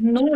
9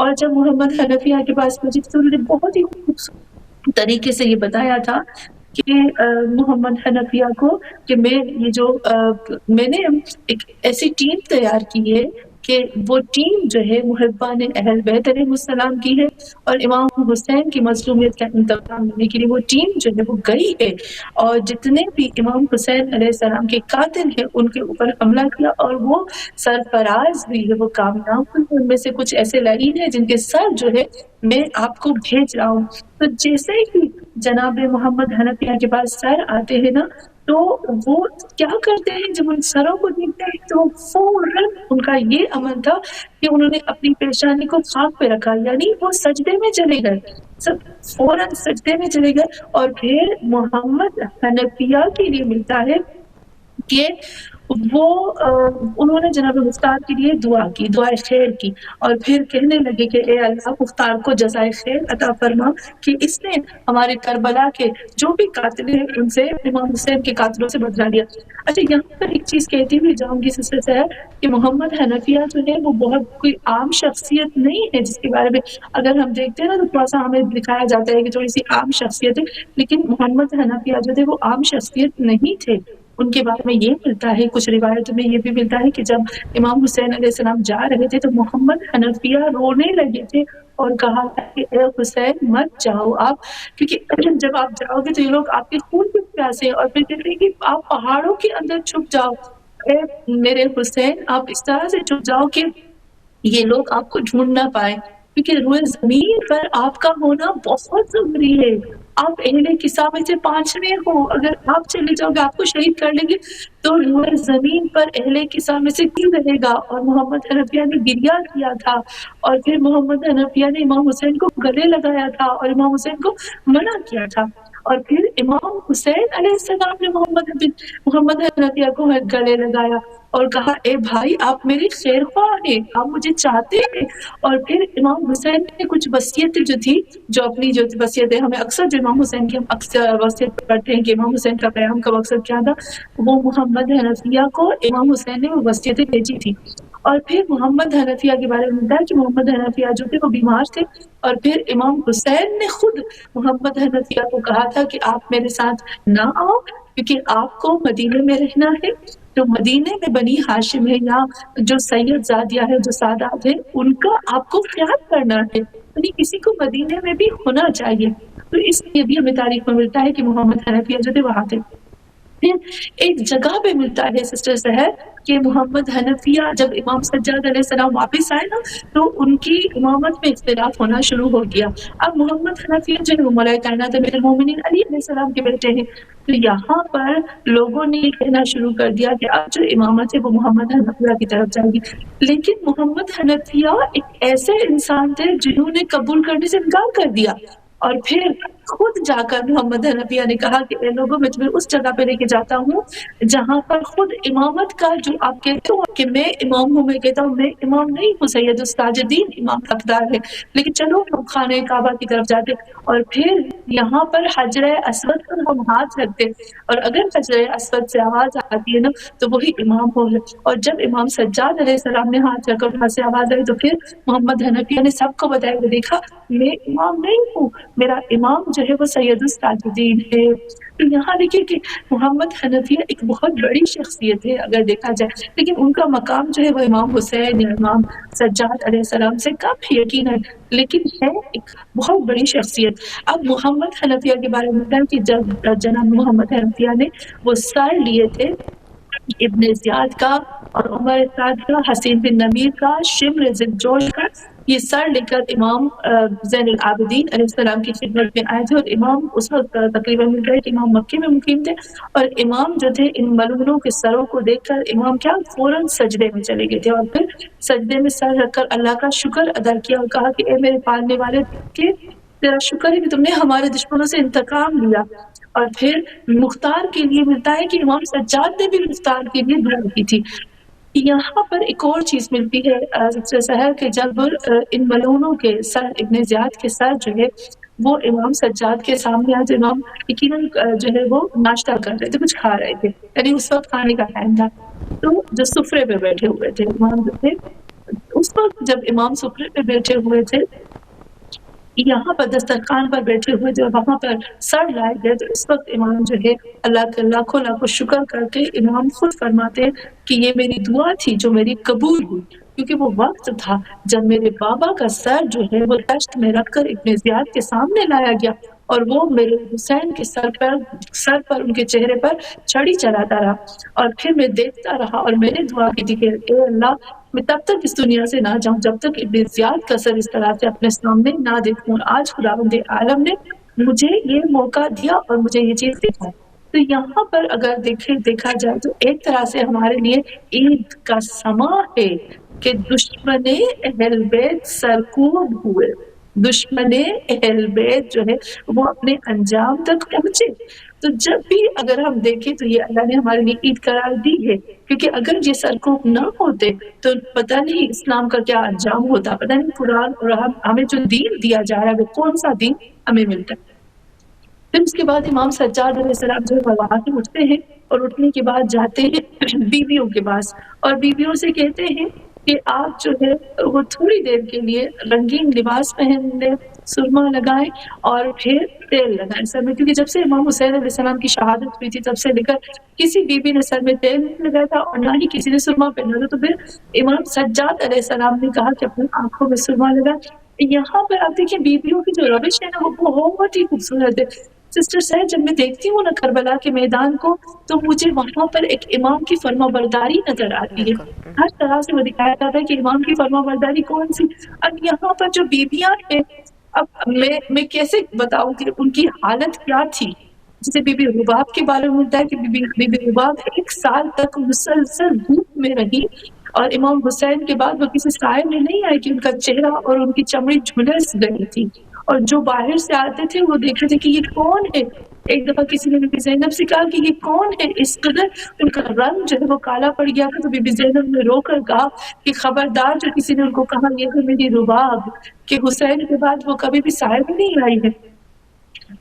اور جب محمد حنفیہ کے پاس پہنچی تو انہوں نے بہت ہی خوبصورت طریقے سے یہ بتایا تھا کہ محمد حنفیہ کو کہ میں نے ایک ایسی ٹیم تیار کی ہے کہ وہ ٹیم جو ہے محبان اہل بیت علیہ السلام کی ہے، اور امام حسین کی مظلومیت کا انتقام لینے کے لیے وہ ٹیم جو ہے وہ گئی ہے، اور جتنے بھی امام حسین علیہ السلام کے قاتل ہیں ان کے اوپر حملہ کیا، اور وہ سرفراز ہوئی ہے، وہ کامیاب ہوئی۔ ان میں سے کچھ ایسے لعین ہیں جن کے سر جو ہے میں آپ کو بھیج رہا ہوں۔ تو جیسے ہی جناب محمد حنفیہ کے پاس سر آتے ہیں نا، تو وہ کیا کرتے ہیں، جب ان سروں کو دیکھتے ہیں تو فوراً ان کا یہ عمل تھا کہ انہوں نے اپنی پیشانی کو خاک پہ رکھا، یعنی وہ سجدے میں چلے گئے، سب فوراً سجدے میں چلے گئے۔ اور پھر محمد حنفیہ کے لیے ملتا ہے کہ وہ انہوں نے جناب مختار کے لیے دعا کی، دعائے خیر کی، اور پھر کہنے لگے کہ اے اللہ، مختار کو جزائے خیر عطا فرما کہ اس نے ہمارے کربلا کے جو بھی قاتل ہیں ان سے، امام حسین کے قاتلوں سے بدلا لیا۔ اچھا، یہاں پر ایک چیز کہتی ہوئی جاؤں گی سسٹر صاحب کہ محمد حنفیہ جو ہے وہ بہت کوئی عام شخصیت نہیں ہے جس کے بارے میں اگر ہم دیکھتے ہیں نا تو تھوڑا سا ہمیں دکھایا جاتا ہے کہ تھوڑی سی عام شخصیت ہے، لیکن محمد حنفیہ جو تھے وہ عام شخصیت نہیں تھے۔ ان کے بارے میں یہ ملتا ہے، کچھ روایتوں میں یہ بھی ملتا ہے کہ جب امام حسین علیہ السلام جا رہے تھے تو محمد حنفیہ رونے لگے تھے اور کہا کہ اے حسین مت جاؤ آپ، کیونکہ جب آپ جاؤ گے تو یہ لوگ آپ کے خون کے پیاسے ہیں، اور پھر کہتے ہیں کہ آپ پہاڑوں کے اندر چھپ جاؤ، اے میرے حسین آپ اس طرح سے چھپ جاؤ کہ یہ لوگ آپ کو ڈھونڈ نہ پائے، کیونکہ روئے زمین پر آپ کا ہونا بہت ضروری ہے۔ آپ اہل کسا میں سے 5ویں ہو، اگر آپ چلے جاؤ گے، آپ کو شہید کر لیں گے تو روئے زمین پر اہل کسا میں سے کیوں رہے گا؟ اور محمد حنفیہ نے گریہ کیا تھا، اور پھر محمد حنفیہ نے امام حسین کو گلے لگایا تھا اور امام حسین کو منع کیا تھا، اور پھر امام حسین علیہ السلام نے محمد حنفیہ کو گلے لگایا اور کہا اے بھائی آپ میرے خیر خواہ ہیں، آپ مجھے چاہتے ہیں۔ اور پھر امام حسین نے کچھ وصیتیں جو تھی، جو اپنی جو وصیتیں ہمیں اکثر جو امام حسین کی ہم اکثر وصیت پڑھتے ہیں کہ امام حسین کا قیام کا مقصد کیا تھا، وہ محمد حنفیہ کو امام حسین نے وہ وصیتیں بھیجی تھی۔ اور پھر محمد حنفیہ کے بارے میں ملتا ہے کہ محمد حنفیہ جو تھے وہ بیمار تھے، اور پھر امام حسین نے خود محمد حنفیہ کو کہا تھا کہ آپ میرے ساتھ نہ آؤ کیونکہ آپ کو مدینے میں رہنا ہے، جو مدینے میں بنی ہاشم ہے یا جو سید زادیہ ہے، جو سادات ہے، ان کا آپ کو خیال کرنا ہے، یعنی کسی کو مدینے میں بھی ہونا چاہیے۔ تو اس لیے بھی ہمیں تاریخ میں ملتا ہے کہ محمد حنفیہ جو تھے وہاں تھے۔ پھر ایک جگہ پہ ملتا ہے سسٹر سحر کہ محمد حنفیہ جب امام سجاد علیہ السلام واپس آئے نا تو ان کی امامت میں اختلاف ہونا شروع ہو گیا۔ اب محمد حنفیہ جو ہے وہ مولا کائنات امیر المومنین علی علیہ السلام کے بیٹے ہیں، تو یہاں پر لوگوں نے یہ کہنا شروع کر دیا کہ اب جو امامت ہے وہ محمد حنفیہ کی طرف جائے گی، لیکن محمد حنفیہ ایک ایسے انسان تھے جنہوں نے قبول کرنے سے انکار کر دیا، اور پھر خود جا کر محمد حنفیہ نے کہا کہ اے لوگوں میں تمہیں اس جگہ پہ لے کے جاتا ہوں جہاں پر خود امامت کا جو آپ کہتے ہو کہ میں امام ہوں، میں کہتا ہوں میں امام نہیں ہوں، سید الساجدین امام حقدار ہے، لیکن چلو ہم خانہ کعبہ کی طرف جاتے، اور پھر یہاں پر حجر اسود پر ہم ہاتھ رکھتے، اور اگر حجر اسود سے آواز آتی ہے نا تو وہی امام ہو گئے، اور جب امام سجاد علیہ السلام نے ہاتھ رکھا وہاں سے آواز آئی تو پھر محمد حنفیہ نے سب کو بتایا کہ دیکھا میں امام نہیں ہوں، میرا امام جو ہے وہ سید الساجدین ہے۔ تو یہاں دیکھیے کہ محمد حنفیہ ایک بہت بڑی شخصیت ہے اگر دیکھا جائے، لیکن ان کا مقام جو ہے وہ امام حسین یا امام سجاد علیہ السلام سے کم ہے یقیناً، لیکن ہے ایک بہت بڑی شخصیت۔ اب محمد حنفیہ کے بارے میں بتایا کہ جب جناب محمد حنفیہ نے وہ سر لیے تھے ابن زیاد کا اور عمر سعد کا، حسین بن نمیر کا، شمر ذوالجوش کا، یہ سر لے کر امام زین العابدین علیہ السلام کی خدمت میں آئے تھے، اور امام اس وقت تقریباً مل گئے کہ امام مکے میں مقیم تھے، اور امام جو تھے ان ملعونوں کے سروں کو دیکھ کر امام کیا فوراً سجدے میں چلے گئے تھے، اور پھر سجدے میں سر رکھ کر اللہ کا شکر ادا کیا اور کہا کہ اے میرے پالنے والے کہ تیرا شکر ہے کہ تم نے ہمارے دشمنوں سے انتقام لیا۔ اور پھر مختار کے لیے ملتا ہے کہ امام سجاد نے بھی مختار کے لیے دعا کی تھی۔ یہاں پر ایک اور چیز ملتی ہے سسٹر سحر کہ جب ان ملعونوں کے سر ابن زیاد کے سر جو ہے وہ امام سجاد کے سامنے آج امام یقیناً جو ہے وہ ناشتہ کر رہے تھے، کچھ کھا رہے تھے، یعنی اس وقت کھانے کا ٹائم تھا، تو جو سفرے پہ بیٹھے ہوئے تھے امام جو تھے اس وقت جب امام سفرے پہ بیٹھے ہوئے تھے، یہاں پر دسترخوان پر بیٹھے ہوئے جب وہاں پر سر لائے گئے، تو اس وقت امام جو ہے اللہ کا لاکھوں لاکھوں شکر کر کے امام خود فرماتے ہیں کہ یہ میری دعا تھی جو میری قبول ہوئی، کیونکہ وہ وقت تھا جب میرے بابا کا سر جو ہے وہ دشت میں رکھ کر ابن زیاد کے سامنے لایا گیا، اور وہ میرے حسین کے سر پر ان کے چہرے پر چھڑی چلاتا رہا، اور پھر میں دیکھتا رہا اور میں نے دعا کی تھی کہ اے اللہ، میں تب تک اس دنیا سے نہ جاؤں جب تک ابن زیاد کا سر اس طرح سے اپنے سامنے نہ دیکھوں۔ آج خداوند عالم نے مجھے یہ موقع دیا اور مجھے یہ چیز دکھائی۔ تو یہاں پر اگر دیکھا جائے تو ایک طرح سے ہمارے لیے عید کا سما ہے کہ دشمن اہل بیت سرکوب ہوئے، دشمن اہل بیت جو ہے وہ اپنے انجام تک پہنچے۔ تو جب بھی اگر ہم دیکھیں تو یہ اللہ نے ہمارے لیے عید قرار دی ہے، کیونکہ اگر یہ سرکوب نہ ہوتے تو پتہ نہیں اسلام کا کیا انجام ہوتا، پتہ نہیں قرآن اور ہمیں جو دین دیا جا رہا ہے وہ کون سا دین ہمیں ملتا ہے۔ پھر اس کے بعد امام سجاد علیہ السلام جو ہے وہاں سے اٹھتے ہیں، اور اٹھنے کے بعد جاتے ہیں بیویوں کے پاس، اور بیویوں سے کہتے ہیں کہ آپ جو ہے وہ تھوڑی دیر کے لیے رنگین لباس پہن لیں، سرما لگائیں اور پھر تیل لگائیں سر میں، کیونکہ جب سے امام حسین علیہ السلام کی شہادت ہوئی تھی تب سے لے کر کسی بیوی نے سر میں تیل نہیں لگایا تھا اور نہ ہی کسی نے سرما پہنا تھا۔ تو پھر امام سجاد علیہ السلام نے کہا کہ اپنی آنکھوں میں سرما لگائیں۔ یہاں پر آپ دیکھیں بیویوں کی جو روش ہے نا وہ بہت ہی خوبصورت ہے۔ سسٹر صاحب جب میں دیکھتی ہوں نا کربلا کے میدان کو تو مجھے وہاں پر ایک امام کی فرما برداری نظر آتی ہے، بالکل۔ ہر طرح سے وہ دکھایا جاتا ہے کہ امام کی فرما برداری کون سی۔ اب یہاں پر جو بیویاں ہیں، اب میں کیسے بتاؤں کہ ان کی حالت کیا تھی۔ جیسے بی بی رباب کے بارے میں ہوتا ہے کہ بی بی رباب 1 سال تک مسلسل دھوپ میں رہی، اور امام حسین کے بعد وہ کسی سائے میں نہیں آئی کہ ان کا چہرہ اور ان کی چمڑی جھلس گئی تھی، اور جو باہر سے آتے تھے وہ دیکھ رہے تھے کہ یہ کون ہے۔ ایک دفعہ کسی نے بی بی زینب سے کہا کہ یہ کون ہے، اس قدر ان کا رنگ جو ہے وہ کالا پڑ گیا تھا۔ تو بی بی زینب نے رو کر کہا کہ خبردار جو کسی نے ان کو کہا یہ ہے میری رباب، کہ حسین کے بعد وہ کبھی بھی سائے میں نہیں آئی ہے۔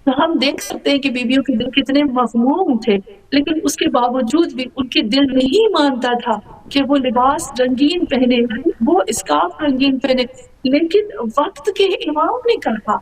تو ہم دیکھ سکتے ہیں کہ بیویوں کے دل کتنے مغموم تھے، لیکن اس کے باوجود بھی ان کے دل نہیں مانتا تھا کہ وہ لباس رنگین پہنے، وہ اسکارف رنگین پہنے، لیکن وقت کے امام نے کہا،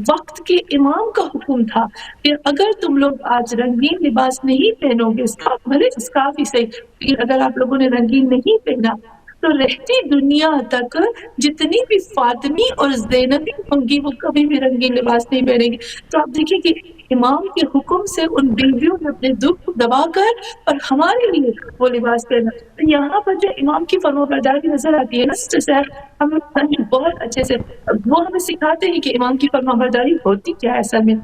وقت کے امام کا حکم تھا کہ اگر تم لوگ آج رنگین لباس نہیں پہنو گے، اسکارف بھلے اسکارف ہی صحیح، لیکن اگر آپ لوگوں نے رنگین نہیں پہنا تو رہتی دنیا تک جتنی بھی فاطمی اور زینبی ہوں گی وہ کبھی بھی رنگین لباس نہیں پہنیں گی۔ تو آپ دیکھیں کہ امام کے حکم سے ان بیویوں نے اپنے دکھ کو دبا کر اور ہمارے لیے وہ لباس پہنا۔ تو یہاں پر جو امام کی فرما برداری نظر آتی ہے نا سسٹر صاحب، ہمیں بہت اچھے سے وہ ہمیں سکھاتے ہیں کہ امام کی فرما برداری ہوتی کیا ہے اصل میں۔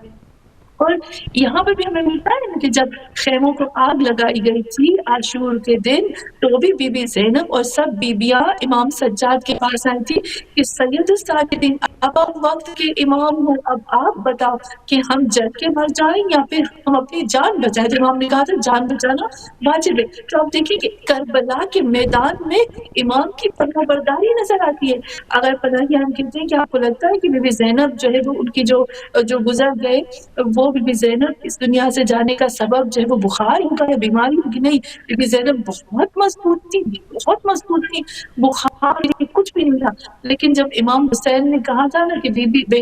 اور یہاں پر بھی ہمیں ملتا ہے نا کہ جب خیموں کو آگ لگائی گئی تھی عاشور کے دن، تو بھی بی بی زینب اور سب بیبیاں امام سجاد کے پاس آئی تھی کہ سید الساجدین اب آپ وقت کے امام ہو، اب آپ بتاؤ کہ ہم جل کے مر جائیں یا پھر ہم اپنی جان بچائیں۔ تو امام نے کہا تھا جان بچانا واجب ہے۔ تو آپ دیکھیں کہ کربلا کے میدان میں امام کی فرما برداری نظر آتی ہے۔ اگر پناہیان کہتے ہیں کہ آپ کو لگتا ہے کہ بی بی زینب جو ہے وہ ان کی جو گزر گئے، وہ بی بی زینب اس دنیا سے جانے کا سبب جو ہے وہ بخار ہوگا یا بیماری ہوگی، نہیں، بی بی زینب بہت مضبوط تھی، بہت مضبوط تھی، بخار کچھ بھی نہیں تھا۔ لیکن جب امام حسین نے کہا تھا نا کہ بی بی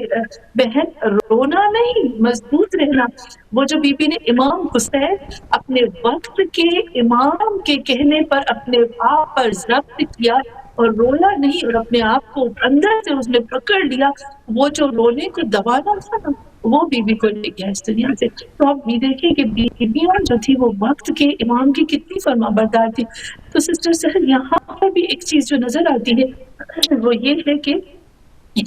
بہن رونا نہیں مضبوط رہنا، وہ جو بی بی نے امام حسین اپنے وقت کے امام کے کہنے پر اپنے آپ پر ضبط کیا اور رویا نہیں، اور اپنے آپ کو اندر سے اس نے پکڑ لیا، وہ جو رونے کو دبانا تھا نا وہ بیوی کو لے گیا اس دنیا سے۔ تو آپ یہ دیکھیں کہ بیویاں جو تھی وہ وقت کے امام کی کتنی فرما بردار تھی۔ تو سسٹر صاحب یہاں پر بھی ایک چیز جو نظر آتی ہے وہ یہ ہے کہ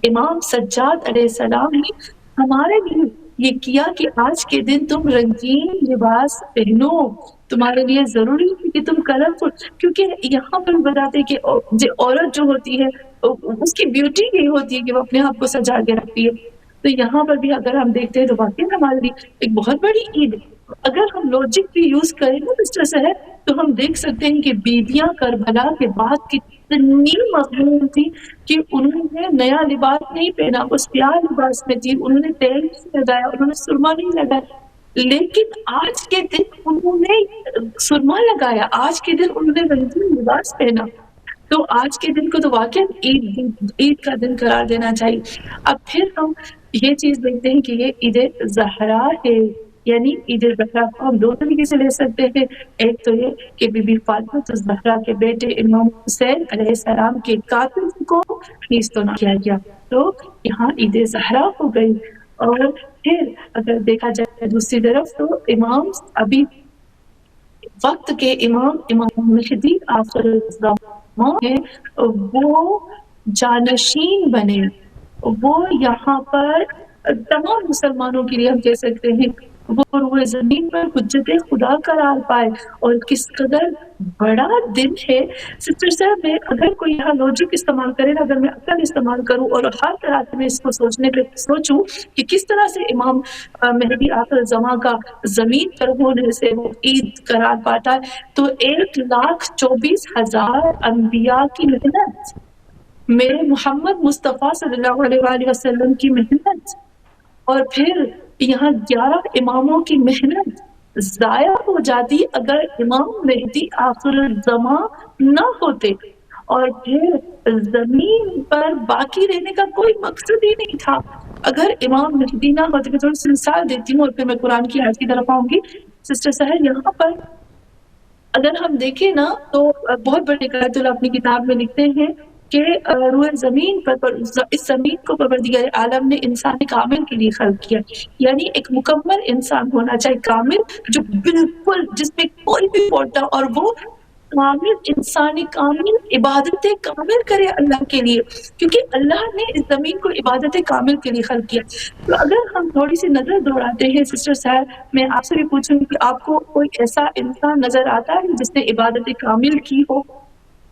امام سجاد علیہ السلام نے ہمارے لیے یہ کیا کہ آج کے دن تم رنگین لباس پہنو، تمہارے لیے ضروری ہے کہ تم کلرفل، کیونکہ یہاں پر بتاتے کہ عورت جو ہوتی ہے اس کی بیوٹی یہ ہوتی ہے کہ وہ اپنے آپ کو سجا کے رکھتی ہے۔ تو یہاں پر بھی اگر ہم دیکھتے ہیں تو واقعی ہمارے لیے ایک بہت بڑی عید ہے۔ اگر ہم لاجک بھی یوز کریں نا مسٹر صاحب تو ہم دیکھ سکتے ہیں کہ بیبیاں کربلا کے بعد کتنی مغموم تھی کہ انہوں نے نیا لباس نہیں پہنا، اس پیار لباس میں تھی، انہوں نے تیل نہیں لگایا، انہوں نے سرما نہیں لگایا، لیکن آج کے دن انہوں نے سرما لگایا، آج کے دن انہوں نے رنگین لباس پہنا۔ تو آج کے دن کو تو واقعی عید کا دن قرار دینا چاہیے. اب پھر ہم یہ چیز دیکھتے ہیں کہ یہ عید زہرا ہے، یعنی عید زہرا کو ہم دو طریقے سے لے سکتے ہیں. ایک تو یہ کہ بی بی فاطمہ الزہرا کے بیٹے امام حسین علیہ السلام کے قاتل کو نیز تو نہ کیا گیا، تو یہاں عید زہرا ہو گئی. اور پھر اگر دیکھا جائے دوسری طرف تو امام ابھی وقت کے امام مہدی آخر الزمان ہیں، وہ جانشین بنے، وہ یہاں پر تمام مسلمانوں کے لیے ہم کہہ سکتے ہیں وہ روئے زمین پر حجت خدا قرار پائے. اور کس قدر بڑا دن ہے سسٹر صاحب. میں اگر کوئی یہاں لوجک استعمال کرے نا، اگر میں عقل استعمال کروں اور ہر طرح سے میں اس کو سوچنے پہ سوچوں کہ کس طرح سے امام مہدی آخر زمان کا زمین پر ہونے سے وہ عید قرار پاتا ہے، تو 1,24,000 انبیاء کی محنت، میرے محمد مصطفیٰ صلی اللہ علیہ وآلہ وسلم کی محنت، اور پھر یہاں 11 اماموں کی محنت ضائع ہو جاتی اگر امام مہدی آخر الزمان نہ ہوتے. اور پھر زمین پر باقی رہنے کا کوئی مقصد ہی نہیں تھا اگر امام مہدی نہ ہوتے. میں تھوڑی سی مثال دیتی ہوں اور پھر میں قرآن کی آیت کی طرف آؤں گی. سسٹر سہر، یہاں پر اگر ہم دیکھیں نا تو بہت بڑے قائد اللہ اپنی کتاب میں لکھتے ہیں کہ روئے زمین پر اس زمین کو پروردگار عالم نے انسان کامل کے لیے خلق کیا، یعنی ایک مکمل انسان ہونا چاہیے، کامل، جو بالکل جس میں کوئی بھی فالٹ نہ، اور وہ کامل انسانی کامل عبادت کامل کرے اللہ کے لیے، کیونکہ اللہ نے اس زمین کو عبادت کامل کے لیے خلق کیا. تو اگر ہم تھوڑی سی نظر دوڑاتے ہیں سسٹر صاحب، میں آپ سے بھی پوچھوں کہ آپ کو کوئی ایسا انسان نظر آتا ہے جس نے عبادت کامل کی ہو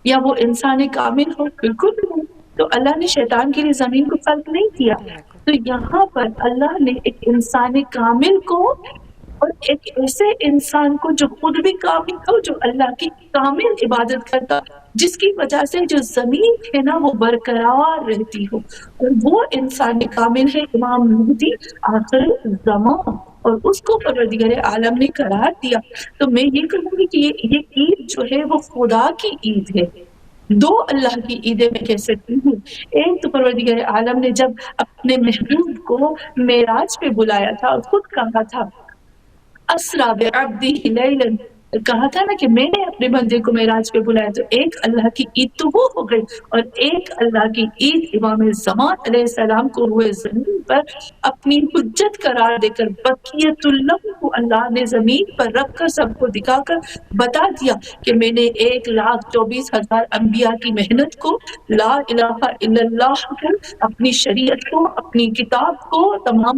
یا وہ انسان کامل ہو؟ بالکل بھی نہیں. تو اللہ نے شیطان کے لیے زمین کو خلق نہیں کیا. تو یہاں پر اللہ نے ایک انسان کامل کو اور ایک ایسے انسان کو جو خود بھی کامل ہو، جو اللہ کی کامل عبادت کرتا، جس کی وجہ سے جو زمین ہے نا وہ برقرار رہتی ہو، اور وہ انسان کامل ہے امام مہدی آخر زمان، اور اس کو پروردگار عالم نے قرار دیا. تو میں یہ کہوں گی کہ یہ عید جو ہے وہ خدا کی عید ہے. دو اللہ کی عیدیں میں کہہ سکتی ہوں. ایک تو پروردگار عالم نے جب اپنے محبوب کو معراج پہ بلایا تھا اور خود کہا تھا اسرا بعبدی لیلا، کہا تھا نا کہ میں نے اپنے بندے کو معراج پہ بلایا. تو ایک اللہ کی عید تو وہ ہو گئی، اور ایک اللہ کی عید امام زمان علیہ السلام کو ہوئے زمین پر اپنی حجت قرار دے کر بقیت اللہ کو اللہ نے زمین پر رکھ کر سب کو دکھا کر بتا دیا کہ میں نے 1,24,000 انبیاء کی محنت کو، لا الہ الا اللہ کو، اپنی شریعت کو، اپنی کتاب کو، تمام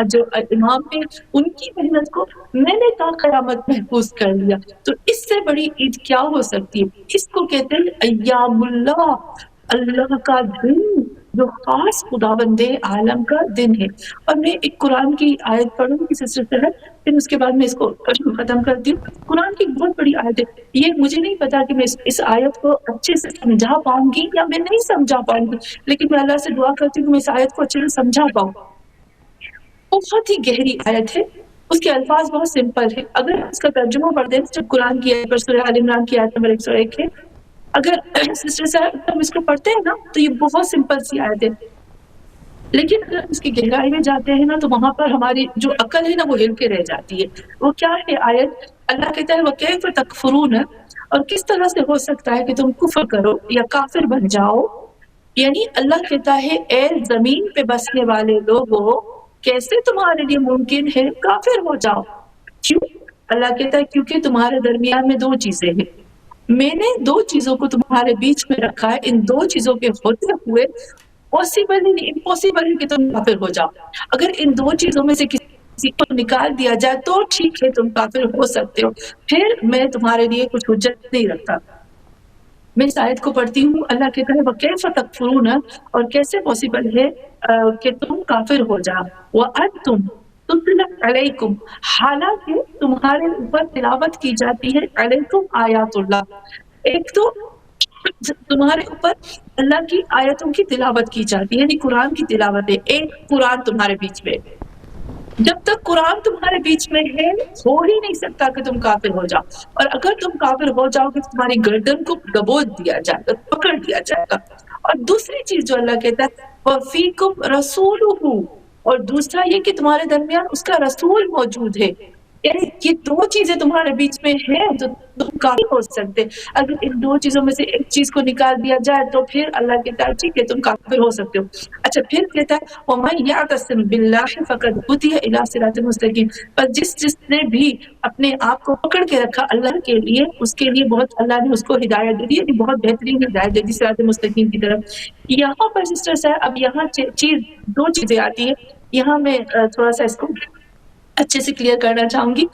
جو امام نے ان کی محنت کو میں نے تا قیامت محفوظ کر لیا. تو اس سے بڑی عید کیا ہو سکتی ہے؟ اس کو کہتے ہیں ایام اللہ، اللہ کا دن، جو خاص خداوند عالم کا دن ہے. اور میں ایک قرآن کی آیت پڑھوں گی سسٹر صاحب، پھر اس کے بعد میں اس کو ختم کرتی ہوں. قرآن کی بہت بڑی آیت ہے یہ. مجھے نہیں پتا کہ میں اس آیت کو اچھے سے سمجھا پاؤں گی یا میں نہیں سمجھا پاؤں گی، لیکن میں اللہ سے دعا کرتی ہوں کہ میں اس آیت کو اچھے سے سمجھا پاؤں. بہت ہی گہری آیت ہے، اس کے الفاظ بہت سمپل ہے. اگر اس کا ترجمہ پڑھ دیں جب قرآن کی آیت پر سورہ آل عمران کی آیت نمبر 101 ہے، اگر سسٹر صاحب ہم اس کو پڑھتے ہیں نا تو یہ بہت سمپل سی آیت ہے، لیکن اگر اس کی گہرائی میں جاتے ہیں نا تو وہاں پر ہماری جو عقل ہے نا وہ ہل کے رہ جاتی ہے. وہ کیا ہے آیت؟ اللہ کہتا ہے وَكَيْفَ تَكْفُرُونَ، اور کس طرح سے ہو سکتا ہے کہ تم کفر کرو یا کافر بن جاؤ. یعنی اللہ کہتا ہے اے زمین پہ بسنے والے لوگوں، کیسے تمہارے لیے ممکن ہے کافر ہو جاؤ؟ کیوں؟ اللہ کہتا ہے کیونکہ تمہارے درمیان میں دو چیزیں ہیں، میں نے دو چیزوں کو تمہارے بیچ میں رکھا ہے، ان دو چیزوں کے ہوتے ہوئے پاسبل ہی نہیں، امپاسبل ہے کہ تم کافر ہو جاؤ. اگر ان دو چیزوں میں سے کسی کو نکال دیا جائے تو ٹھیک ہے تم کافر ہو سکتے ہو، پھر میں تمہارے لیے کچھ حجت نہیں رکھتا. میں اس آیت کو پڑھتی ہوں، اللہ کہتا ہے وَكَيْفَ تَكْفُرُونَ، اور کیسے پاسبل ہے کہ تم کافر ہو جاؤ. وَأَنْتُمْ تُتْلَى عَلَيْكُمْ، حالانکہ تمہارے اوپر تلاوت کی جاتی ہے علیکم آیات اللہ. ایک تو تمہارے اوپر اللہ کی آیتوں کی تلاوت کی جاتی ہے، یعنی قرآن کی تلاوت ہے. ایک قرآن تمہارے بیچ میں، جب تک قرآن تمہارے بیچ میں ہے ہو ہی نہیں سکتا کہ تم کافر ہو جاؤ، اور اگر تم کافر ہو جاؤ گے تو تمہاری گردن کو دبوچ دیا جائے گا، پکڑ دیا جائے گا۔ اور دوسری چیز جو اللہ کہتا ہے وَفِيكُمْ رَسُولُهُ، اور دوسرا یہ کہ تمہارے درمیان اس کا رسول موجود ہے، یعنی یہ دو چیزیں تمہارے بیچ میں ہیں تو تم کافر ہو سکتے۔ اگر ان دو چیزوں میں سے ایک چیز کو نکال دیا جائے تو پھر اللہ کہتا ہے ٹھیک ہے تم کافر ہو سکتے ہو۔ اچھا پھر کہتا ہے وَمَن يَعْتَصِمْ بِاللَّهِ فَقَدْ هُدِيَ إِلَىٰ صِرَاطٍ مُسْتَقِيمٍ، پر جس نے بھی اپنے آپ کو پکڑ کے رکھا اللہ کے لیے، اس کے لیے بہت اللہ نے اس کو ہدایت دے دی، یعنی بہت بہترین ہدایت دے دی صراط مستقیم کی طرف۔ یہاں پر سسٹرز ہے، اب یہاں چیز دو چیزیں آتی ہیں، یہاں میں تھوڑا سا اس کو اچھے سے کلیئر کرنا چاہوں گی۔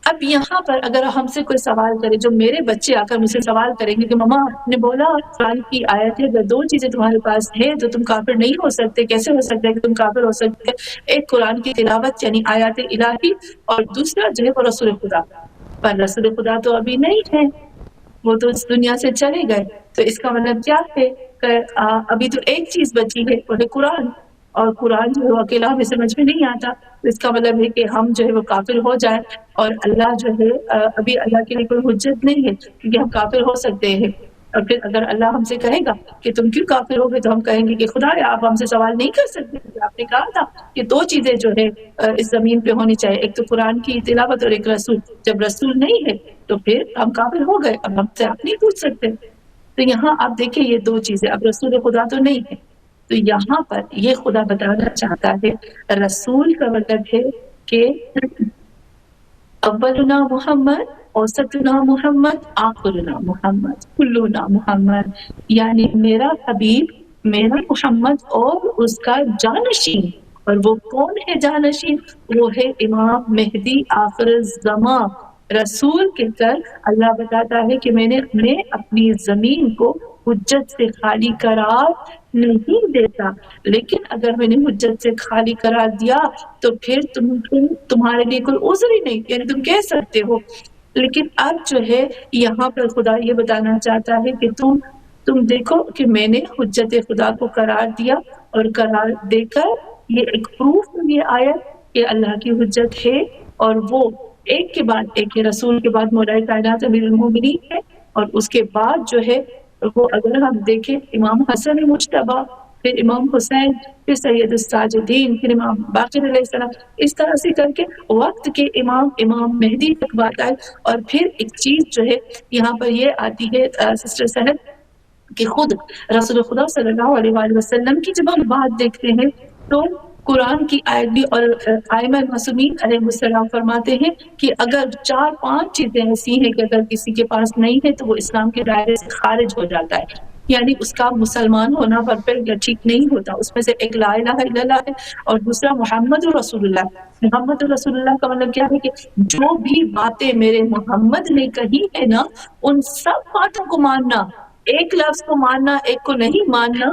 اب یہاں پر اگر ہم سے کوئی سوال کرے، جو میرے بچے آ کر مجھ سے سوال کریں گے کہ مما آپ نے بولا قرآن کی آیت ہے، اگر دو چیزیں تمہارے پاس ہے تو تم کافر نہیں ہو سکتے، کیسے ہو سکتا ہے کہ تم کافر ہو سکتے؟ ایک قرآن کی تلاوت یعنی آیات الہی، اور دوسرا جو ہے وہ رسول خدا۔ پر رسول خدا تو ابھی نہیں ہے، وہ تو اس دنیا سے چلے گئے، تو اس کا مطلب کیا ہے کہ ابھی تو ایک چیز بچی ہے وہ ہے قرآن، اور قرآن جو ہے وہ اکیلا ہمیں سمجھ میں نہیں آتا، تو اس کا مطلب ہے کہ ہم جو ہے وہ کافر ہو جائیں، اور اللہ جو ہے ابھی اللہ کے لیے کوئی حجت نہیں ہے کیونکہ ہم کافر ہو سکتے ہیں۔ اور پھر اگر اللہ ہم سے کہے گا کہ تم کیوں کافر ہو گئے تو ہم کہیں گے کہ خدا آپ ہم سے سوال نہیں کر سکتے، آپ نے کہا تھا کہ دو چیزیں جو ہے اس زمین پہ ہونی چاہیے، ایک تو قرآن کی تلاوت اور ایک رسول، جب رسول نہیں ہے تو پھر ہم کافر ہو گئے، اب ہم سے آپ نہیں پوچھ سکتے۔ تو یہاں آپ دیکھیں یہ دو چیزیں، اب رسول خدا تو نہیں ہے، تو یہاں پر یہ خدا بتانا چاہتا ہے رسول کا مطلب ہے کہ اولنا محمد، اوسطنا محمد، آخرنا محمد، کلنا محمد، یعنی میرا حبیب، میرا محمد اور اس کا جانشین، اور وہ کون ہے جانشین؟ وہ ہے امام مہدی آخر الزمان۔ رسول کہہ کر اللہ بتاتا ہے کہ میں نے اپنی زمین کو حجت سے خالی قرار نہیں دیتا، لیکن اگر میں نے حجت سے خالی قرار دیا تو پھر تمہارے لیے کوئی عذر ہی نہیں، یعنی تم کہہ سکتے ہو۔ لیکن اب جو ہے یہاں پر خدا یہ بتانا چاہتا ہے کہ تم دیکھو کہ میں نے حجت خدا کو قرار دیا، اور قرار دے کر یہ ایک پروف یہ آیا کہ اللہ کی حجت ہے، اور وہ ایک کے بعد ایک ہے، رسول کے بعد مولا کائنات امیر المومنین ہے، اور اس کے بعد جو ہے وہ اگر ہم دیکھیں امام حسن مجتبیٰ، پھر امام حسین، پھر سید الساجدین، پھر امام باقر علیہ السلام، اس طرح سے کر کے وقت کے امام مہدی تک بات آئے۔ اور پھر ایک چیز جو ہے یہاں پر یہ آتی ہے سسٹر صاحب کہ خود رسول خدا صلی اللہ علیہ وآلہ وسلم کی جب ہم بات دیکھتے ہیں تو قرآن کی آیت بھی، اور ائمہ معصومین علیہ السلام فرماتے ہیں کہ اگر 4-5 چیزیں ایسی ہیں کہ اگر کسی کے پاس نہیں ہے تو وہ اسلام کے دائرے سے خارج ہو جاتا ہے، یعنی اس کا مسلمان ہونا پرفیکٹ یا ٹھیک نہیں ہوتا۔ اس میں سے ایک لا الہ الا اللہ ہے، اور دوسرا محمد رسول اللہ۔ محمد رسول اللہ کا مطلب کیا ہے کہ جو بھی باتیں میرے محمد نے کہی ہے نا، ان سب باتوں کو ماننا، ایک لفظ کو ماننا ایک کو نہیں ماننا،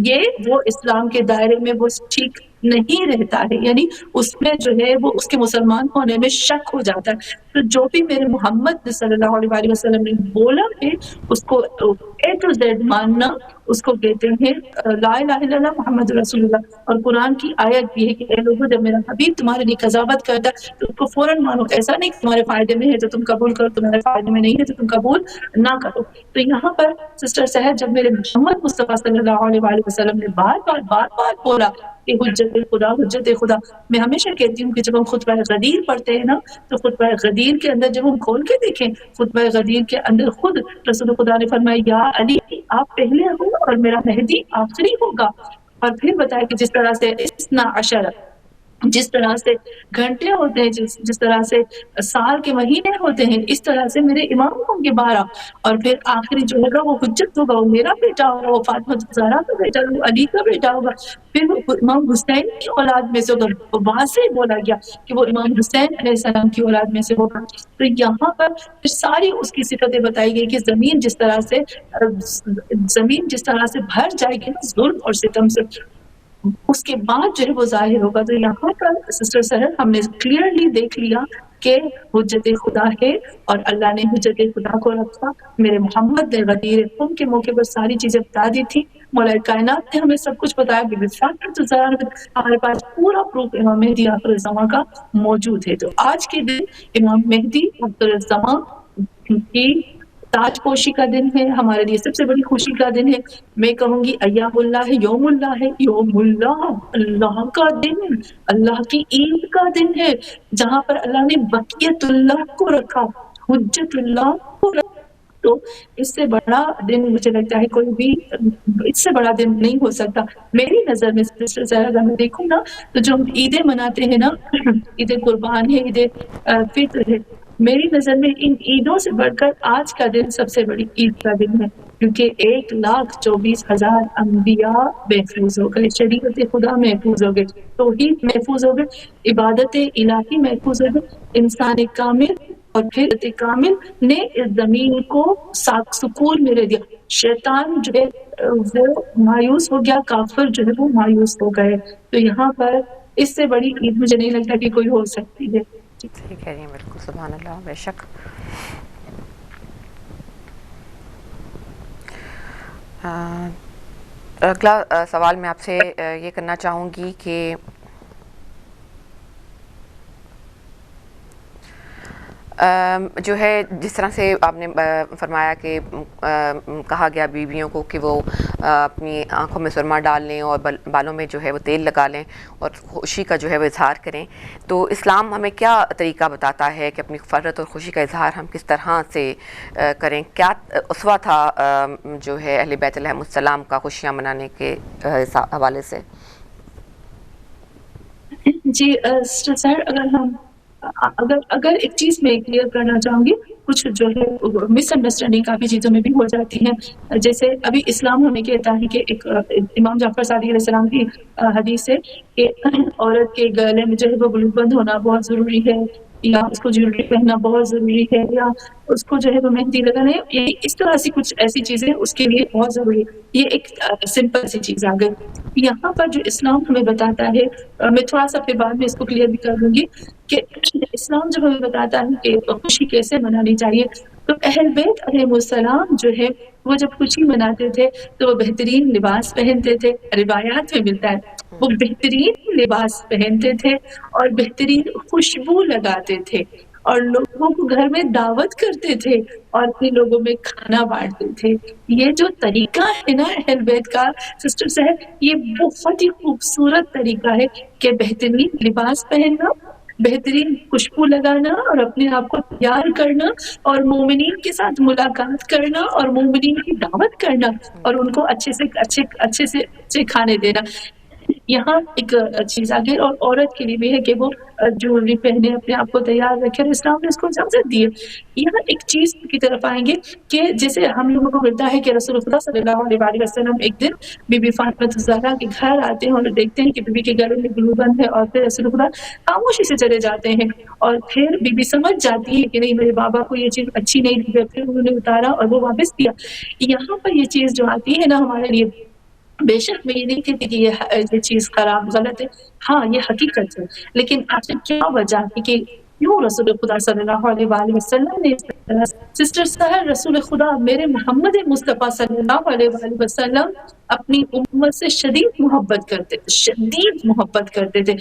یہ وہ اسلام کے دائرے میں وہ ٹھیک نہیں رہتا ہے، یعنی اس میں جو ہے وہ اس کے مسلمان ہونے میں شک ہو جاتا ہے۔ تو جو بھی میرے محمد صلی اللہ علیہ وآلہ وسلم نے بولا ہے اس کو اے ٹو زیڈ ماننا، اس کو کہتے ہیں لا الہ الا اللہ محمد رسول اللہ۔ اور قرآن کی آیت بھی ہے کہ اے لوگوں جب میرا حبیب تمہارے لیے قضاوت کرتا ہے تو اس کو فوراً مانو، ایسا نہیں کہ تمہارے فائدے میں ہے تو تم قبول کرو، تمہارے فائدے میں نہیں ہے تو تم قبول نہ کرو۔ تو یہاں پر سسٹر صاحب جب میرے محمد مصطفیٰ صلی اللہ علیہ وآلہ وسلم نے بار بار بولا کہ حجت خدا، حجت خدا، میں ہمیشہ کہتی ہوں کہ جب ہم خطبہ غدیر پڑھتے ہیں نا تو خطبہ غدیر کے اندر جب ہم کھول کے دیکھیں، خطبہ غدیر کے اندر خود رسول خدا نے فرمایا یا علی آپ پہلے ہو اور میرا مہدی آخری ہوگا، اور پھر بتایا کہ جس طرح سے اسنا عشر، جس طرح سے گھنٹے ہوتے ہیں، جس طرح سے سال کے مہینے ہوتے ہیں، اس طرح سے میرے امام ہوں گے 12، اور پھر آخری جو ہوگا وہ حجت ہوگا، وہ میرا بیٹا ہوگا، وہ فاطمہ زہرا کا بیٹا ہوگا، وہ علی کا بیٹا ہوگا، پھر وہ امام حسین کی اولاد میں سے ہوگا، وہاں سے بولا گیا کہ وہ امام حسین علیہ السلام کی اولاد میں سے ہوگا۔ تو یہاں پر پھر ساری اس کی صفتیں بتائی گئی کہ زمین جس طرح سے بھر جائے گی نا ظلم اور ستم سے، اس کے بعد جو ہے وہ ظاہر ہوگا۔ تو یہاں پر سسٹر سہر ہم نے کلیئرلی دیکھ لیا کہ حجت خدا ہے اور اللہ نے حجت خدا کو رکھا. میرے محمد نے غدیر خم کے موقع پر ساری چیزیں بتا دی تھی. مولا کائنات نے ہمیں سب کچھ بتایا. ہمارے پاس پورا پروف امام مہدی آخر الزماں کا موجود ہے. تو آج کے دن امام مہدی آخر الزماں کی تاج پوشی کا دن ہے. ہمارے لیے سب سے بڑی خوشی کا دن ہے. میں کہوں گی ایام اللہ ہے، یوم اللہ ہے. یوم اللہ اللہ کا دن، اللہ کی عید کا دن ہے، جہاں پر اللہ نے بقیت اللہ کو رکھا، حجت اللہ کو رکھا. تو اس سے بڑا دن مجھے لگتا ہے کوئی بھی اس سے بڑا دن نہیں ہو سکتا. میری نظر میں سسٹر زہرا اگر میں دیکھوں نا تو جو ہم عیدیں مناتے ہیں نا، عید قربان ہے، عید فطر ہے، میری نظر میں ان عیدوں سے بڑھ کر آج کا دن سب سے بڑی عید کا دن ہے. کیونکہ 1,24,000 انبیاء محفوظ ہو گئے، شریعت خدا محفوظ ہو گئے، توحید محفوظ ہو گئے، عبادت الہی محفوظ ہو گئے. انسان کامل اور پھر کامل نے اس زمین کو سکون میں رہ دیا. شیطان جو ہے وہ مایوس ہو گیا، کافر جو ہے وہ مایوس ہو گئے. تو یہاں پر اس سے بڑی عید مجھے نہیں لگتا کہ کوئی ہو سکتی ہے. صحیح کہہ رہی ہیں، بالکل، سبحان اللہ، بے شک. اگلا سوال میں آپ سے یہ کرنا چاہوں گی کہ جو ہے جس طرح سے آپ نے فرمایا کہ کہا گیا بیویوں کو کہ وہ اپنی آنکھوں میں سرما ڈال لیں اور بالوں میں جو ہے وہ تیل لگا لیں اور خوشی کا جو ہے وہ اظہار کریں، تو اسلام ہمیں کیا طریقہ بتاتا ہے کہ اپنی فرحت اور خوشی کا اظہار ہم کس طرح سے کریں؟ کیا اسوہ تھا جو ہے اہل بیت علیہم السلام کا خوشیاں منانے کے حوالے سے؟ جی سر، اگر ایک چیز میں کلیئر کرنا چاہوں گی، کچھ جو ہے مس انڈرسٹینڈنگ کافی چیزوں میں بھی ہو جاتی ہیں. جیسے ابھی اسلام ہمیں کہتا ہے کہ ایک امام جعفر صادق علیہ السلام کی حدیث ہے کہ عورت کے گلے میں جو ہے وہ گلو بند ہونا بہت ضروری ہے، یا اس کو جیولری پہننا بہت ضروری ہے، یا اس کو جو ہے وہ مہندی لگانا ہے. یہ اس طرح سے کچھ ایسی چیزیں اس کے لیے بہت ضروری ہے. یہ ایک سمپل سی چیز آ گئی. یہاں پر جو اسلام ہمیں بتاتا ہے، میں تھوڑا سا پھر بعد میں اس کو کلیئر بھی کر دوں گی، کہ اسلام جب ہمیں بتاتا ہے کہ خوشی کیسے منانی چاہیے، تو اہل بیت علیہ السلام جو ہے وہ جب خوشی مناتے تھے تو وہ بہترین لباس پہنتے تھے. روایات میں ملتا ہے وہ بہترین لباس پہنتے تھے اور بہترین خوشبو لگاتے تھے اور لوگوں کو گھر میں دعوت کرتے تھے اور پھر لوگوں میں کھانا بانٹتے تھے. یہ جو طریقہ ہے نا اہل بیت کا سسٹر صاحب، یہ بہت ہی خوبصورت طریقہ ہے کہ بہترین لباس پہننا، بہترین خوشبو لگانا اور اپنے آپ کو تیار کرنا اور مومنین کے ساتھ ملاقات کرنا اور مومنین کی دعوت کرنا اور ان کو اچھے سے کھانے دینا. یہاں ایک چیز آگے اور عورت کے لیے بھی ہے کہ وہ جیولری پہنے، اپنے آپ کو تیار رکھے، اور اسلام نے اس کو اجازت دی ہے. یہاں ایک چیز کی طرف آئیں گے کہ جیسے ہم لوگوں کو ملتا ہے کہ رسول اللہ صلی اللہ علیہ وسلم ایک دن بی بی فاطمہ الزہرا کے گھر آتے ہیں اور دیکھتے ہیں کہ بی بی کے گلے میں گلو بند ہے، اور پھر رسول اللہ خاموشی سے چلے جاتے ہیں اور پھر بی بی سمجھ جاتی ہے کہ نہیں میرے بابا کو یہ چیز اچھی نہیں لگی، پھر انہوں نے اتارا اور وہ واپس کیا. یہاں پر یہ چیز جو آتی ہے نا ہمارے لیے، بے شک میں یہ نہیں کہتی کہ یہ چیز خراب غلط ہے، ہاں یہ حقیقت ہے، لیکن آخر کیا وجہ ہے کہ کیوں رسول خدا صلی اللہ علیہ وآلہ وسلم نے سسٹر سہر رسول خدا میرے محمد مصطفیٰ صلی اللہ علیہ وآلہ وسلم اپنی امت سے شدید محبت کرتے تھے.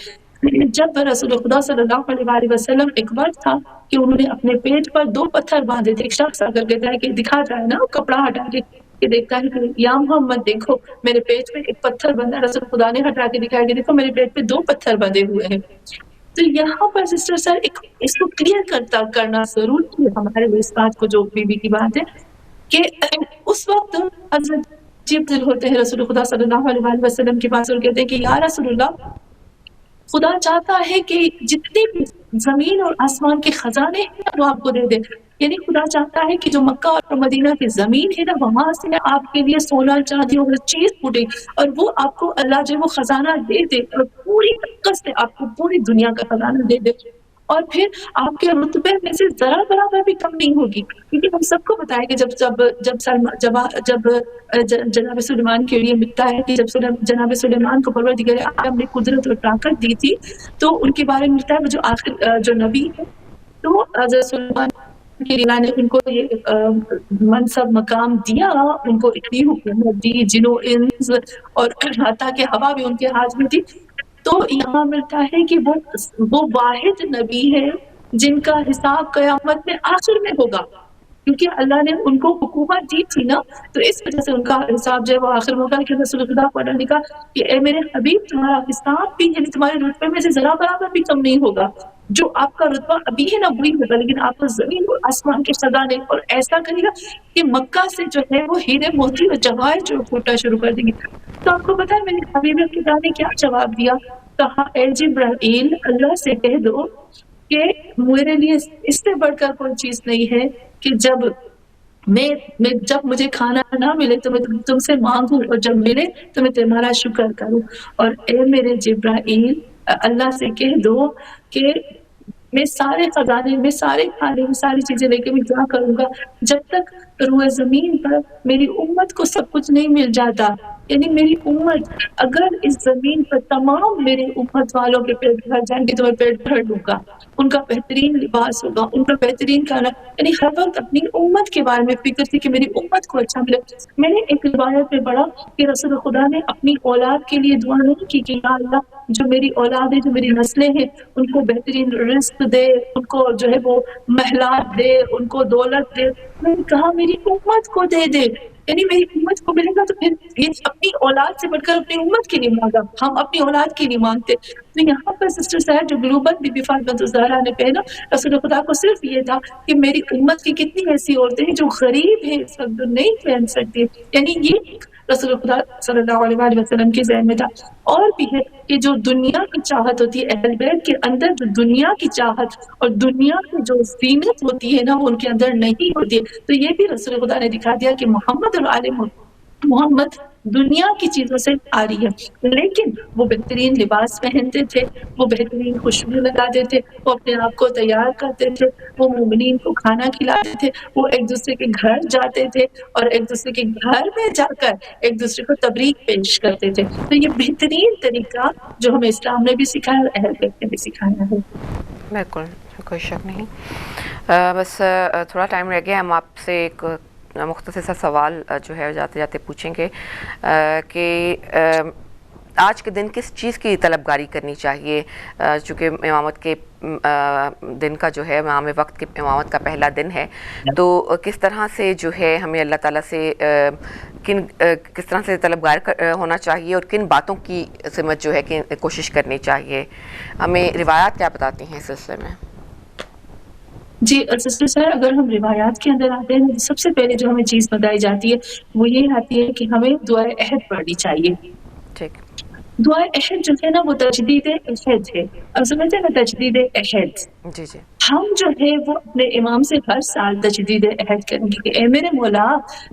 جب رسول خدا صلی اللہ علیہ وآلہ وسلم ایک وقت تھا کہ انہوں نے اپنے پیٹ پر 2 پتھر باندھے تھے. ایک شخص آ کر کہتا ہے کہ دکھاتا ہے نا کپڑا ہٹا کے کہ دیکھتا ہے کہ یا محمد دیکھو میرے پیٹ پہ ایک پتھر بندھا. رسول خدا نے ہٹا کے دکھایا کہ دیکھو میرے پیٹ پہ 2 پتھر بندھے ہوئے ہیں. تو یہاں پر سسٹر سر اس کو کلیئر کرنا ضروری ہے ہمارے لیے، اس بات کو جو بی بی کی بات ہے کہ اس وقت حضرت جبرائیل ہوتے ہیں رسول خدا صلی اللہ علیہ وسلم کے پاس اور کہتے ہیں کہ یا رسول اللہ، خدا چاہتا ہے کہ جتنے بھی زمین اور آسمان کے خزانے ہیں وہ آپ کو دے دے. یعنی خدا چاہتا ہے کہ جو مکہ اور مدینہ کی زمین ہے نا وہاں سے آپ کے لیے سونا چاندی اور چیز پھوٹے اور وہ آپ کو اللہ جو وہ خزانہ دے دے اور پوری طاقت سے آپ کو پوری دنیا کا خزانہ دے دے، اور پھر آپ کے رتبے میں سے ذرا برابر بھی کم نہیں ہوگی. کیونکہ ہم سب کو بتایا کہ جب جناب سلیمان کے لیے ملتا ہے کہ جب جناب سلیمان کو پروردگار عالم نے قدرت اور طاقت دی تھی تو ان کے بارے میں ملتا ہے وہ جو آخر جو نبی ہے تو حضرت سلیمان کہ اللہ نے ان کو یہ منصب مقام دیا، ان کو اتنی حکومت دی، جن و انس اور حتیٰ کہ ہوا بھی ان کے ہاتھ میں تھی. تو یہاں ملتا ہے کہ وہ واحد نبی ہے جن کا حساب قیامت میں آخر میں ہوگا، کیونکہ اللہ نے ان کو حکومت دی تھی نا، تو اس وجہ سے ان کا حساب جو ہے وہ آخر میں ہوگا. کہ رسول خدا کو اللہ نے کہا کہ اے میرے حبیب تمہارا حساب بھی یعنی تمہارے رتبے میں سے ذرا برابر بھی کم نہیں ہوگا. جو آپ کا رتبہ ابھی ہے نا وہی ہوگا، لیکن آپ کو زمین اور آسمان کے خزانے اور ایسا کرے گا کہ مکہ سے جو ہے وہ ہیرے موتی اور جواہر جو پھوٹنا شروع کر دیں گے. تو آپ کو پتا ہے میرے حبیب خدا نے کیا جواب دیا؟ کہا اے جبرائیل اللہ سے کہہ دو کہ میرے لیے اس سے بڑھ کر کوئی چیز نہیں ہے کہ جب جب مجھے کھانا نہ ملے تو میں تم سے مانگوں، اور جب ملے تو میں تمہارا شکر کروں. اور اے میرے جبرائیل اللہ سے کہہ دو کہ میں سارے خزانے میں سارے کھانے میں ساری چیزیں لے کے میں کیا کروں گا جب تک روئے زمین پر میری امت کو سب کچھ نہیں مل جاتا. یعنی میری امت اگر اس زمین پر تمام میرے امت والوں کے پیٹ بھر جائیں گے تو میں پیٹ بھر لوں گا. ان کا بہترین لباس ہوگا، ان کا بہترین کھانا. یعنی ہر وقت اپنی امت کے بارے میں فکر تھی کہ میری امت کو اچھا ملے. میں نے ایک روایت میں پڑھا کہ رسول خدا نے اپنی اولاد کے لیے دعا نہیں کی کہ یا اللہ جو میری اولاد ہے، جو میری نسلیں ہیں، ان کو بہترین رزق دے، ان کو جو ہے وہ محلات دے، ان کو دولت دے. میں نے کہا میری امت کو دے دے. یعنی میری امت کو ملے گا تو پھر یہ اپنی اولاد سے بڑھ کر اپنی امت کے لیے مانگا، ہم اپنی اولاد کے لیے مانگتے. تو یہاں پر سسٹر صاحب جو گلوبل بی بی فاطمہ الزہرا نے پہنا رسول خدا کو صرف یہ تھا کہ میری امت کی کتنی ایسی عورتیں ہیں جو غریب ہیں اس وقت جو نہیں پہن سکتی. یعنی یہ رسول خدا صلی اللہ علیہ وآلہ وسلم کے ذہن میں تھا. اور بھی ہے کہ جو دنیا کی چاہت ہوتی ہے اہل بیت کے اندر، جو دنیا کی چاہت اور دنیا کی جو زینت ہوتی ہے نا وہ ان کے اندر نہیں ہوتی ہے. تو یہ بھی رسول خدا نے دکھا دیا کہ محمد اور آل محمد دنیا کی چیزوں سے آ رہی ہے، لیکن وہ بہترین لباس پہنتے تھے، وہ بہترین خوشبو لگاتے تھے، وہ اپنے آپ کو تیار کرتے تھے، وہ مومنین کو کھانا کھلاتے تھے، وہ ایک دوسرے کے گھر جاتے تھے اور ایک دوسرے کے گھر میں جا کر ایک دوسرے کو تبریک پیش کرتے تھے. تو یہ بہترین طریقہ جو ہمیں اسلام نے بھی سکھایا اور اہل بیت نے بھی سکھایا ہے. بالکل کوئی شک نہیں. بس تھوڑا ٹائم رہ گیا، ہم آپ سے ایک مختصر سا سوال جو ہے جاتے جاتے پوچھیں گے کہ آج کے دن کس چیز کی طلبگاری کرنی چاہیے؟ چونکہ امامت کے دن کا جو ہے امام وقت کے امامت کا پہلا دن ہے، تو کس طرح سے جو ہے ہمیں اللہ تعالیٰ سے کس طرح سے طلبگار ہونا چاہیے اور کن باتوں کی سمت جو ہے کہ کوشش کرنی چاہیے؟ ہمیں روایات کیا بتاتی ہیں اس سلسلے میں؟ جی سسٹر سر، اگر ہم روایات کے اندر آتے ہیں سب سے پہلے جو ہمیں چیز بتائی جاتی ہے وہ یہ آتی ہے کہ ہمیں دعائے عہد پڑھنی چاہیے. ٹھیک. دعائے عہد جو ہے نا وہ تجدید عہد ہے. اب سمجھتے ہیں نا تجدید عہد، جی جی ہم جو ہے وہ اپنے امام سے ہر سال تجدید عہد کریں گے کہ اے میرے مولا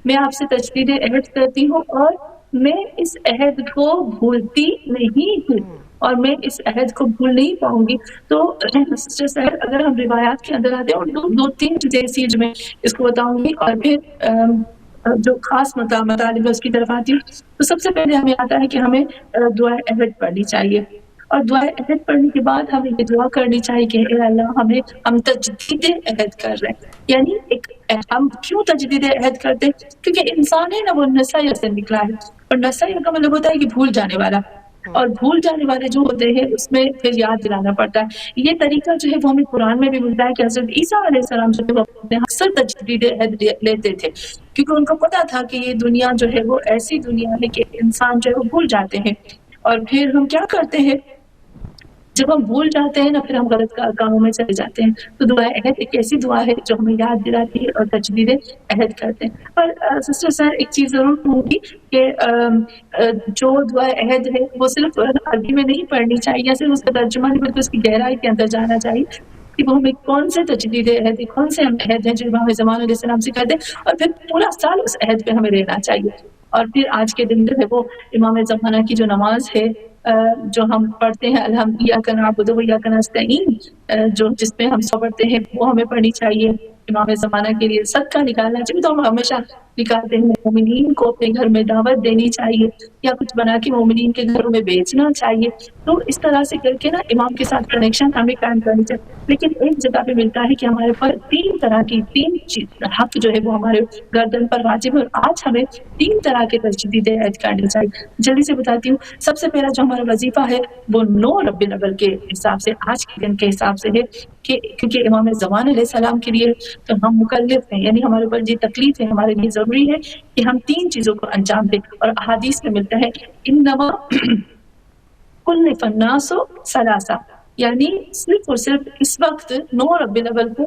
میں آپ سے تجدید عہد کرتی ہوں اور میں اس عہد کو بھولتی نہیں ہوں اور میں اس عہد کو بھول نہیں پاؤں گی. تو اگر ہم روایات کے اندر آتے ہیں اور دو تین چیزیں ایسی جو میں اس کو بتاؤں گی اور پھر جو خاص مقامات ہے اس کی طرف آتی ہوں. تو سب سے پہلے ہمیں آتا ہے کہ ہمیں دعا عہد پڑھنی چاہیے، اور دعا عہد پڑھنے کے بعد ہمیں یہ دعا کرنی چاہیے کہ اے اللہ ہم تجدید عہد کر رہے ہیں. یعنی ہم کیوں تجدید عہد کرتے ہیں؟ کیونکہ انسان ہے نا وہ نسیہ سے نکلا ہے، اور نسیہ کا مطلب ہوتا ہے کہ بھول جانے والا، اور بھول جانے والے جو ہوتے ہیں اس میں پھر یاد دلانا پڑتا ہے. یہ طریقہ جو ہے وہ ہمیں قرآن میں بھی ملتا ہے کہ حضرت عیسیٰ علیہ السلام جو ہے وہ اپنے اکثر تجدید عہد لیتے تھے، کیونکہ ان کو پتا تھا کہ یہ دنیا جو ہے وہ ایسی دنیا ہے کہ انسان جو ہے وہ بھول جاتے ہیں. اور پھر ہم کیا کرتے ہیں جب ہم بھول جاتے ہیں نا پھر ہم غلط کاموں میں چلے جاتے ہیں. تو دعا عہد ایک ایسی دعا ہے جو ہمیں یاد دلاتی ہے اور تجدید عہد کرتے ہیں. اور سسٹر سر ایک چیز ضرور کہوں گی کہ جو دعا عہد ہے وہ صرف عربی میں نہیں پڑھنی چاہیے یا صرف اس کا ترجمہ نہیں بلکہ اس کی گہرائی کے اندر جانا چاہیے کہ وہ ہمیں کون سے تجدید عہد ہے، کون سے ہم عہد ہیں جو امام زمان علیہ السلام سے کرتے ہیں، اور پھر پورا سال اس عہد پہ ہمیں رہنا چاہیے. اور پھر آج کے دن جو ہے وہ امام زمانہ کی جو نماز ہے جو ہم پڑھتے ہیں الحمد ایاک نعبد و ایاک نستعین، جو جس میں ہم سو پڑھتے ہیں وہ ہمیں پڑھنی چاہیے. امام زمانہ کے لیے صدقہ نکالنا چاہیے. تو ہم ہمیشہ نکالتے ہیں مومنین کو اپنے گھر میں دعوت دینی چاہیے یا کچھ بنا کے مومنین کے گھروں میں بیچنا چاہیے. تو اس طرح سے کر کے نا امام کے ساتھ کنیکشن ہمیں قائم کرنی چاہیے. لیکن ایک جگہ پہ ملتا ہے کہ ہمارے پر تین طرح کی حق جو ہے وہ ہمارے گردن پر واجب ہے, اور آج ہمیں تین طرح کے تجدید عہد کرنی چاہیے. جلدی سے بتاتی ہوں. سب سے پہلا جو ہمارا وظیفہ ہے وہ 9 ربیع الاول کے حساب سے, آج کے دن کے حساب سے ہے, کہ کیونکہ امام زمان علیہ السلام کے لیے تو ہم مکلف ہیں, یعنی ہمارے اوپر یہ تکلیف ہے, ہمارے لیے ضروری ہے کہ ہم تین چیزوں کو انجام دیں. اور احادیث میں ملتا ہے انما کلف الناس ثلاثہ, یعنی صرف اور صرف اس وقت 9 ربیع الاول کو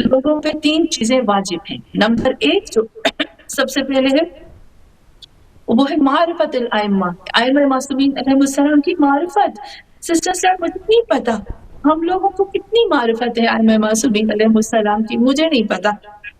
لوگوں پہ تین چیزیں واجب ہیں. نمبر 1 جو سب سے پہلے ہے وہ ہے معرفت الائمہ, ائمہ معصومین علیہ السلام کی معرفت. سسٹر صاحب مجھے نہیں پتا ہم لوگوں کو کتنی معرفت ہے ائمہ معصومین علیہ السلام کی, مجھے نہیں پتا.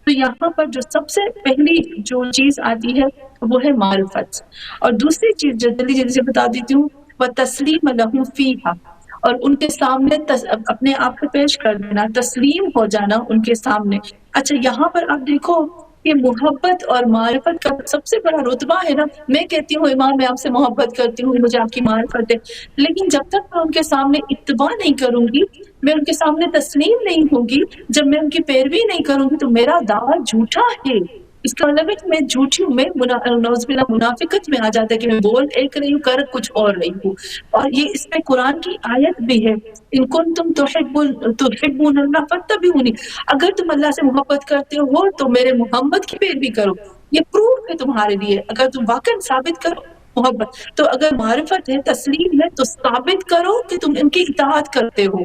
تو یہاں پر جو سب سے پہلی جو چیز آتی ہے وہ ہے معرفت. اور دوسری چیز جو جلدی سے بتا دیتی ہوں, وہ تسلیم لہم فیہا, اور ان کے سامنے اپنے آپ کو پیش کر دینا, تسلیم ہو جانا ان کے سامنے. اچھا یہاں پر آپ دیکھو کہ محبت اور معرفت کا سب سے بڑا رتبہ ہے نا. میں کہتی ہوں امام میں آپ سے محبت کرتی ہوں, مجھے آپ کی معرفت ہے, لیکن جب تک میں ان کے سامنے اتباع نہیں کروں گی, میں ان کے سامنے تسلیم نہیں ہوں گی, جب میں ان کی پیروی نہیں کروں گی تو میرا دعویٰ جھوٹا ہے. اس کا مطلب ہے کہ میں جھوٹی ہوں, میں نعوذ باللہ منافقت میں آ جاتا ہے کہ میں بول ایک رہی ہوں کر کچھ اور رہی ہوں. اور یہ اس میں قرآن کی آیت بھی ہے, ان کنتم تحبون اللہ فاتبعونی, اگر تم اللہ سے محبت کرتے ہو تو میرے محمد کی پیروی کرو. یہ پروف ہے تمہارے لیے, اگر تم واقعا ثابت کرو محبت, تو اگر معرفت ہے تسلیم ہے تو ثابت کرو کہ تم ان کی اطاعت کرتے ہو.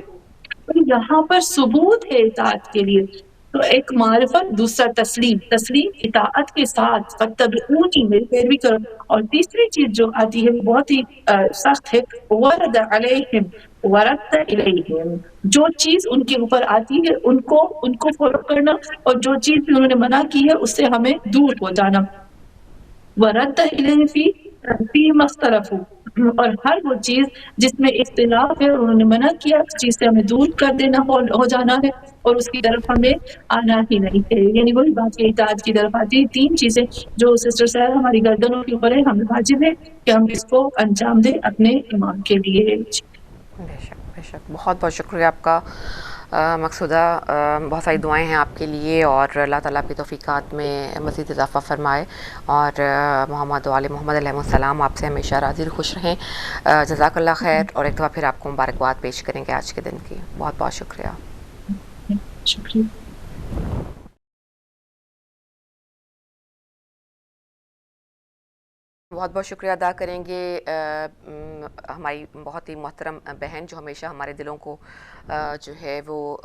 تو یہاں پر ثبوت ہے اطاعت کے لیے. تو ایک معرفت, دوسرا تسلیم, تسلیم اطاعت کے ساتھ فاتبعونی, میری پیروی کرو. اور تیسری چیز جو آتی ہے وہ بہت ہی سخت ہے, ورد علیہم ورد الیہم, جو چیز ان کے اوپر آتی ہے ان کو فالو کرنا, اور جو چیز بھی انہوں نے منع کی ہے اس سے ہمیں دور ہو جانا. ورد الیہم فی مختلفوا, اور ہر وہ چیز جس میں اختلاف ہے اور انہوں نے منع کیا اس چیز سے ہمیں دور کر دینا ہو جانا ہے, اور اس کی طرف ہمیں آنا ہی نہیں ہے. یعنی وہی بات ہے اطاعت کی طرف آتی ہے. تین چیزیں جو سسٹر صاحب ہماری گردنوں کے اوپر ہے, ہمیں واجب ہے کہ ہم اس کو انجام دیں اپنے ایمان کے لیے. بے شک بے شک, بہت بہت شکریہ آپ کا مقصودہ. بہت ساری دعائیں ہیں آپ کے لیے, اور اللہ تعالیٰ کی توفیقات میں مزید اضافہ فرمائے, اور محمد و آل محمد علیہ السلام آپ سے ہمیشہ راضی خوش رہیں. جزاک اللہ خیر, اور ایک دفعہ پھر آپ کو مبارکباد پیش کریں گے آج کے دن کی. بہت بہت شکریہ. شکریہ. بہت بہت شکریہ ادا کریں گے ہماری بہت ہی محترم بہن, جو ہمیشہ ہمارے دلوں کو جو ہے وہ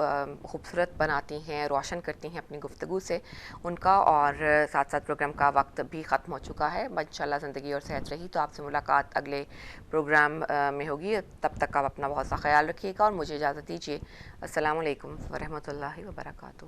خوبصورت بناتی ہیں, روشن کرتی ہیں اپنی گفتگو سے, ان کا. اور ساتھ ساتھ پروگرام کا وقت بھی ختم ہو چکا ہے. انشاءاللہ زندگی اور صحت رہی تو آپ سے ملاقات اگلے پروگرام میں ہوگی. تب تک آپ اپنا بہت سا خیال رکھیے گا, اور مجھے اجازت دیجیے. السلام علیکم ورحمۃ اللہ وبرکاتہ.